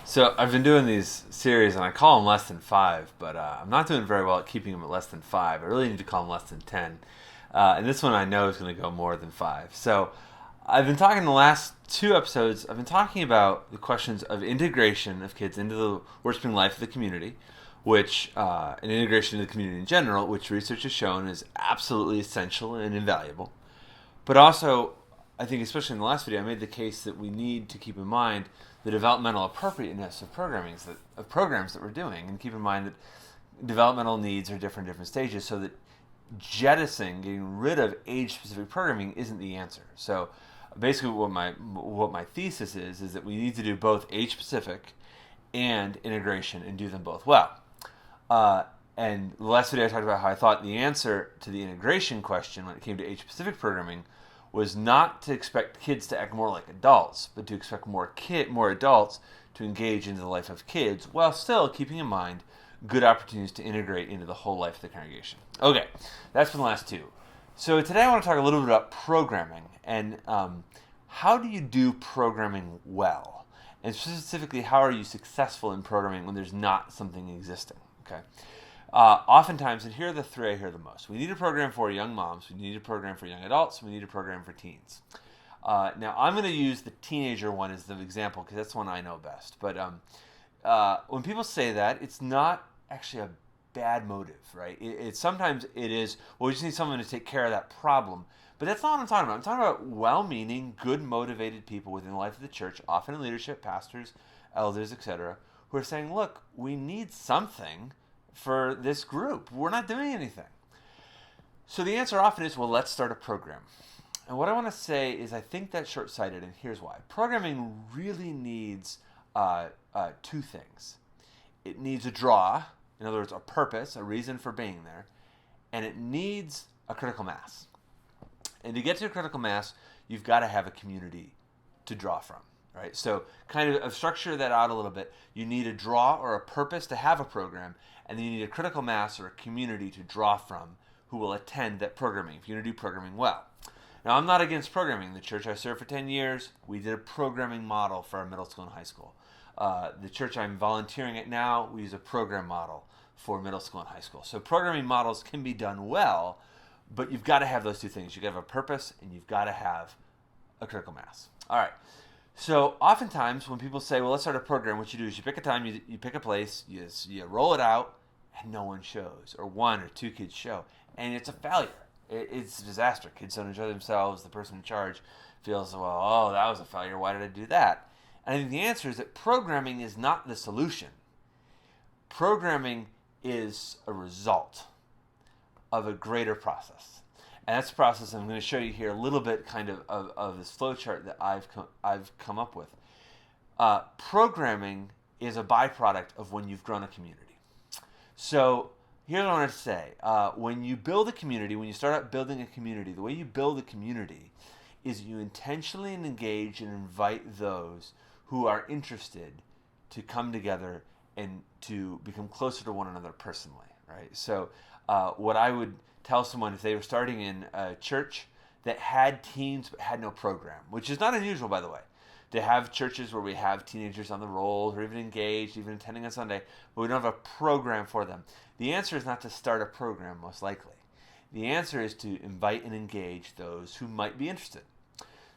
So I've been doing these series, and I call them less than five, but I'm not doing very well at keeping them at less than five. I really need to call them less than 10. And this one I know is going to go more than five. So I've been talking the last two episodes. I've been talking about the questions of integration of kids into the worshiping life of the community, which and integration into the community in general, which research has shown is absolutely essential and invaluable. But also, I think especially in the last video, I made the case that we need to keep in mind the developmental appropriateness of programs that we're doing, and keep in mind that developmental needs are different stages, so that getting rid of age-specific programming isn't the answer. So basically, what my thesis is that we need to do both age-specific and integration and do them both well. And the last video I talked about how I thought the answer to the integration question when it came to age-specific programming was not to expect kids to act more like adults, but to expect more adults to engage into the life of kids while still keeping in mind good opportunities to integrate into the whole life of the congregation. Okay, that's been the last two. So today I want to talk a little bit about programming and how do you do programming well? And specifically, how are you successful in programming when there's not something existing? Okay. Oftentimes, and here are the three I hear the most. We need a program for young moms, we need a program for young adults, we need a program for teens. Now, I'm going to use the teenager one as the example because that's the one I know best. But when people say that, it's not actually a bad motive, right? Sometimes it is, well, we just need someone to take care of that problem. But that's not what I'm talking about. I'm talking about well-meaning, good, motivated people within the life of the church, often in leadership, pastors, elders, etc., who are saying, look, we need something for this group. We're not doing anything. So the answer often is, well, let's start a program. And what I want to say is I think that's short-sighted, and here's why. Programming really needs two things. It needs a draw, in other words, a purpose, a reason for being there, and it needs a critical mass. And to get to a critical mass, you've got to have a community to draw from. Right? So kind of structure that out a little bit. You need a draw or a purpose to have a program, and then you need a critical mass or a community to draw from who will attend that programming if you're going to do programming well. Now, I'm not against programming. The church I served for 10 years, we did a programming model for our middle school and high school. The church I'm volunteering at now, we use a program model for middle school and high school. So programming models can be done well, but you've got to have those two things. You've got to have a purpose, and you've got to have a critical mass. All right. So oftentimes when people say, well, let's start a program, what you do is you pick a time, you pick a place, you roll it out, and no one shows, or one or two kids show, and it's a failure. It's a disaster. Kids don't enjoy themselves. The person in charge feels, well, oh, that was a failure. Why did I do that? And I think the answer is that programming is not the solution. Programming is a result of a greater process. And that's the process I'm going to show you here a little bit kind of this flowchart that I've come up with. Programming is a byproduct of when you've grown a community. So here's what I want to say. When you build a community, when you start out building a community, the way you build a community is you intentionally engage and invite those who are interested to come together and to become closer to one another personally, right? So what I would tell someone if they were starting in a church that had teens but had no program, which is not unusual, by the way, to have churches where we have teenagers on the rolls or even engaged, even attending on Sunday, but we don't have a program for them. The answer is not to start a program, most likely. The answer is to invite and engage those who might be interested.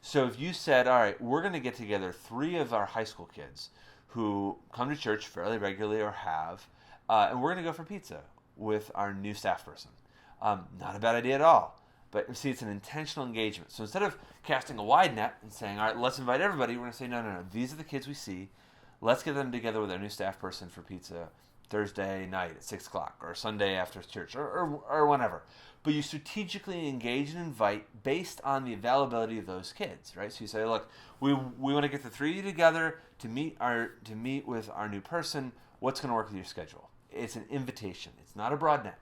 So if you said, all right, we're going to get together 3 of our high school kids who come to church fairly regularly or have, and we're going to go for pizza with our new staff person. Not a bad idea at all. But see, it's an intentional engagement. So instead of casting a wide net and saying, all right, let's invite everybody, we're going to say, no. These are the kids we see. Let's get them together with our new staff person for pizza Thursday night at 6 o'clock or Sunday after church or whenever. But you strategically engage and invite based on the availability of those kids, right? So you say, look, we want to get the 3 of you together to meet with our new person. What's going to work with your schedule? It's an invitation. It's not a broad net.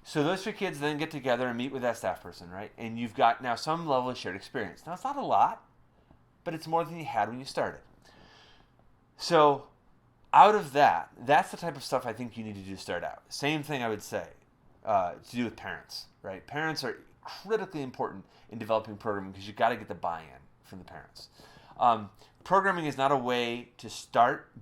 So those 3 kids then get together and meet with that staff person, right? And you've got now some level of shared experience. Now, it's not a lot, but it's more than you had when you started. So out of that, that's the type of stuff I think you need to do to start out. Same thing I would say to do with parents, right? Parents are critically important in developing programming because you've got to get the buy-in from the parents. Programming is not a way to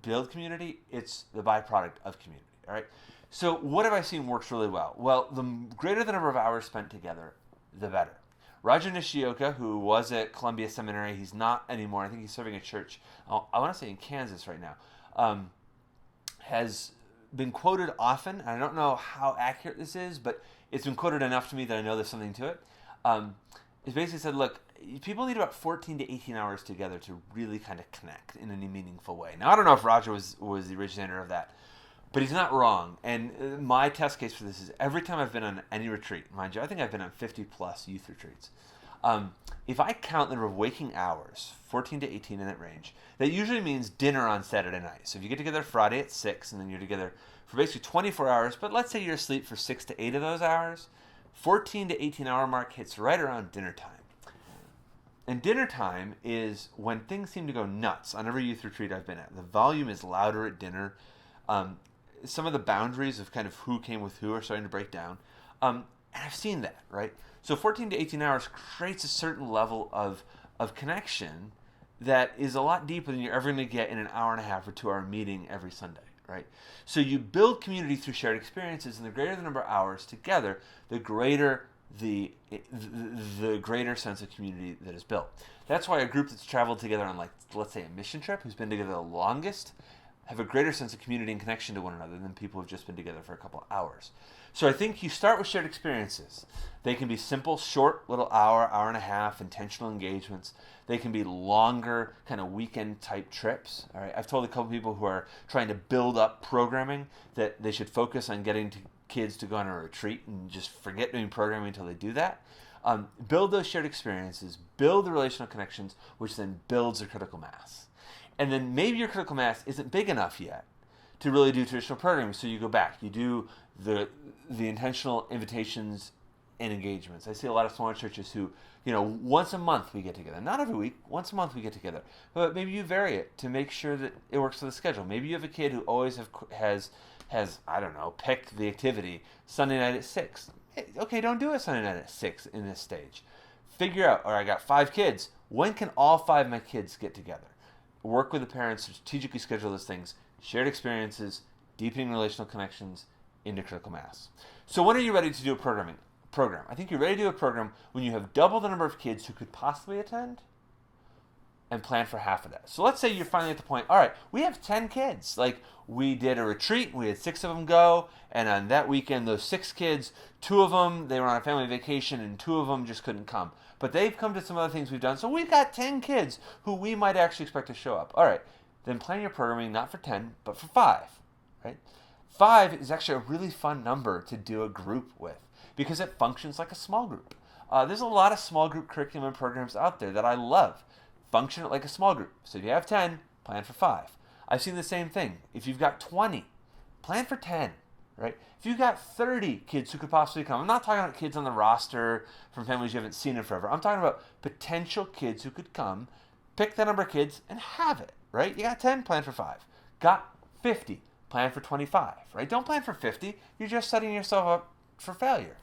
build community. It's the byproduct of community. All right. So what have I seen works really well? Well, the greater the number of hours spent together, the better. Roger Nishioka, who was at Columbia Seminary, he's not anymore. I think he's serving a church, I want to say in Kansas right now, has been quoted often. I don't know how accurate this is, but it's been quoted enough to me that I know there's something to it. It's basically said, look, people need about 14 to 18 hours together to really kind of connect in any meaningful way. Now, I don't know if Roger was the originator of that, but he's not wrong. And my test case for this is every time I've been on any retreat, mind you, I think I've been on 50 plus youth retreats. If I count the number of waking hours, 14 to 18 in that range, that usually means dinner on Saturday night. So if you get together Friday at 6 and then you're together for basically 24 hours, but let's say you're asleep for 6 to 8 of those hours, 14 to 18 hour mark hits right around dinner time. And dinner time is when things seem to go nuts on every youth retreat I've been at. The volume is louder at dinner. Some of the boundaries of kind of who came with who are starting to break down. And I've seen that, right? So 14 to 18 hours creates a certain level of connection that is a lot deeper than you're ever going to get in an hour and a half or 2 hour meeting every Sunday, right? So you build community through shared experiences, and the greater the number of hours together, the greater the greater sense of community that is built. That's why a group that's traveled together on, like, let's say a mission trip, who's been together the longest, have a greater sense of community and connection to one another than people who've just been together for a couple of hours. So I think you start with shared experiences. They can be simple, short, little hour and a half, intentional engagements. They can be longer, kind of weekend-type trips. All right, I've told a couple people who are trying to build up programming that they should focus on getting kids to go on a retreat and just forget doing programming until they do that. Build those shared experiences, build the relational connections, which then builds a critical mass. And then maybe your critical mass isn't big enough yet to really do traditional programming. So you go back, you do the intentional invitations and engagements. I see a lot of smaller churches who, once a month we get together. Not every week, once a month we get together. But maybe you vary it to make sure that it works for the schedule. Maybe you have a kid who always has I don't know, picked the activity Sunday night at 6. Okay, don't do it Sunday night at 6 in this stage. Figure out, I got 5 kids. When can all 5 of my kids get together? Work with the parents to strategically schedule those things, shared experiences, deepening relational connections into critical mass. So when are you ready to do a program? I think you're ready to do a program when you have double the number of kids who could possibly attend and plan for half of that. So let's say you're finally at the point, all right, we have 10 kids. Like, we did a retreat, we had 6 of them go, and on that weekend, those 6 kids, 2 of them, they were on a family vacation, and 2 of them just couldn't come. But they've come to some other things we've done, so we've got 10 kids who we might actually expect to show up. All right, then plan your programming not for 10, but for 5, right? 5 is actually a really fun number to do a group with because it functions like a small group. There's a lot of small group curriculum and programs out there that I love. Function like a small group. So if you have 10, plan for 5. I've seen the same thing. If you've got 20, plan for 10, right? If you've got 30 kids who could possibly come, I'm not talking about kids on the roster from families you haven't seen in forever. I'm talking about potential kids who could come. Pick the number of kids and have it, right? You got 10, plan for 5. Got 50, plan for 25, right? Don't plan for 50. You're just setting yourself up for failure.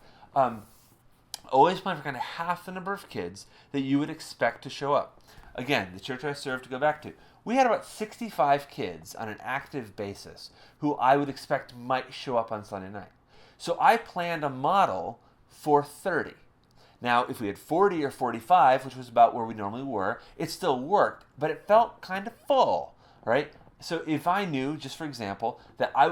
Always plan for kind of half the number of kids that you would expect to show up. Again, the church I served, to go back to, we had about 65 kids on an active basis who I would expect might show up on Sunday night. So I planned a model for 30. Now, if we had 40 or 45, which was about where we normally were, it still worked, but it felt kind of full, right? So if I knew, just for example, that I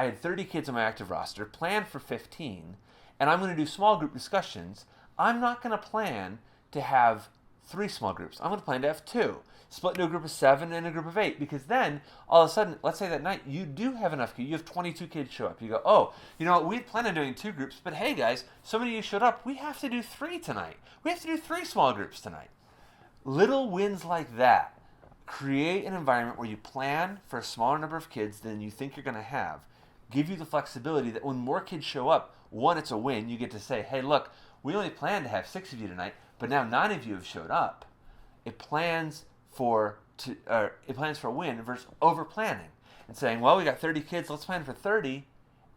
had 30 kids on my active roster, planned for 15, and I'm going to do small group discussions, I'm not going to plan to have 3 small groups. I'm going to plan to have 2. Split into a group of 7 and a group of 8, because then, all of a sudden, let's say that night, you do have enough kids. You have 22 kids show up. You go, oh, we had planned on doing 2 groups, but hey guys, so many of you showed up, we have to do 3 tonight. We have to do 3 small groups tonight. Little wins like that create an environment where you plan for a smaller number of kids than you think you're going to have. Give you the flexibility that when more kids show up, 1, it's a win. You get to say, hey, look, we only planned to have 6 of you tonight, but now 9 of you have showed up. It plans for a win versus over planning and saying, well, we got 30 kids, let's plan for 30,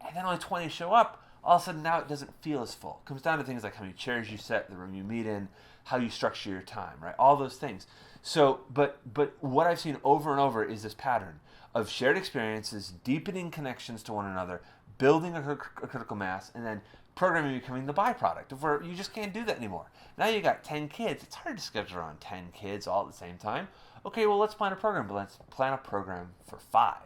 and then only 20 show up. All of a sudden now it doesn't feel as full. It comes down to things like how many chairs you set, the room you meet in, how you structure your time, right? All those things. So, but what I've seen over and over is this pattern of shared experiences, deepening connections to one another, building a critical mass, and then programming becoming the byproduct of where you just can't do that anymore. Now you got 10 kids. It's hard to schedule around 10 kids all at the same time. Okay, well, let's plan a program, but let's plan a program for 5.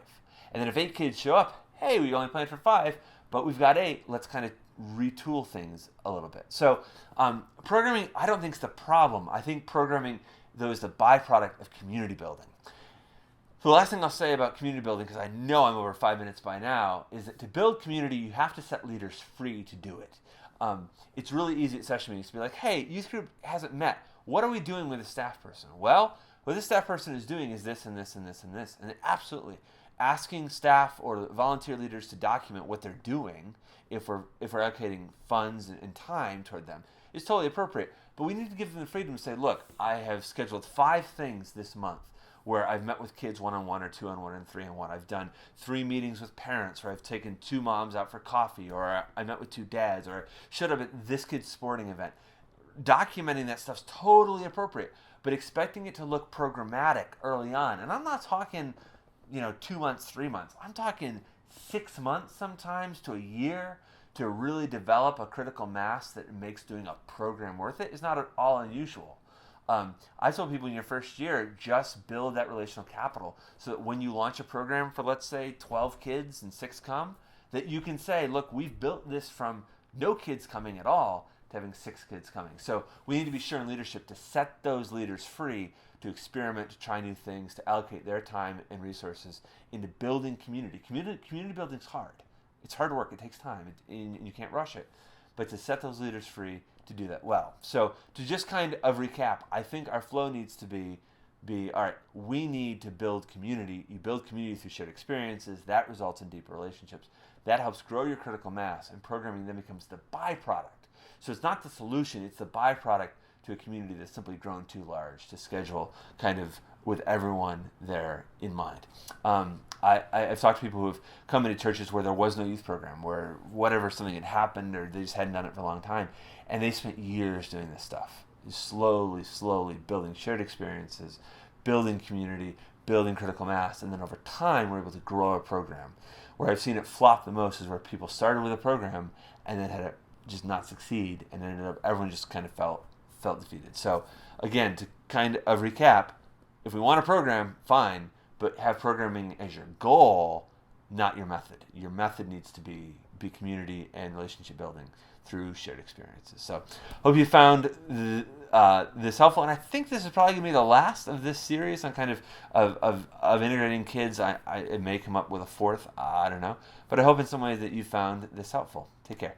And then if 8 kids show up, hey, we only planned for 5, but we've got 8. Let's kind of retool things a little bit. So programming, I don't think is the problem. I think programming, though, is the byproduct of community building. So the last thing I'll say about community building, because I know I'm over 5 minutes by now, is that to build community, you have to set leaders free to do it. It's really easy at session meetings to be like, hey, youth group hasn't met. What are we doing with a staff person? Well, what this staff person is doing is this and this and this and this. And absolutely, asking staff or volunteer leaders to document what they're doing if we're allocating funds and time toward them is totally appropriate. But we need to give them the freedom to say, look, I have scheduled 5 things this month where I've met with kids one-on-one or 2-on-1 and 3-on-1. I've done 3 meetings with parents, or I've taken 2 moms out for coffee, or I met with 2 dads, or showed up at this kid's sporting event. Documenting that stuff's totally appropriate, but expecting it to look programmatic early on. And I'm not talking, 2 months, 3 months. I'm talking 6 months sometimes to a year to really develop a critical mass that makes doing a program worth it is not at all unusual. I told people in your first year, just build that relational capital so that when you launch a program for, let's say, 12 kids and 6 come, that you can say, look, we've built this from no kids coming at all to having 6 kids coming. So we need to be sure in leadership to set those leaders free to experiment, to try new things, to allocate their time and resources into building community. Community building is hard. It's hard work. It takes time, and you can't rush it. But to set those leaders free to do that well. So to just kind of recap, I think our flow needs to be all right, we need to build community. You build community through shared experiences. That results in deeper relationships. That helps grow your critical mass, and programming then becomes the byproduct. So it's not the solution, it's the byproduct to a community that's simply grown too large to schedule kind of with everyone there in mind. I've talked to people who have come into churches where there was no youth program, where whatever, something had happened or they just hadn't done it for a long time, and they spent years doing this stuff, slowly building shared experiences, building community, building critical mass, and then over time we're able to grow a program. Where I've seen it flop the most is where people started with a program and then had it just not succeed, and then ended up everyone just kind of felt defeated. So again, to kind of recap, if we want a program, fine, but have programming as your goal, not your method. Your method needs to be community and relationship building through shared experiences. So hope you found this helpful, and I think this is probably going to be the last of this series on kind of integrating kids. It may come up with a 4th, I don't know, but I hope in some way that you found this helpful. Take care.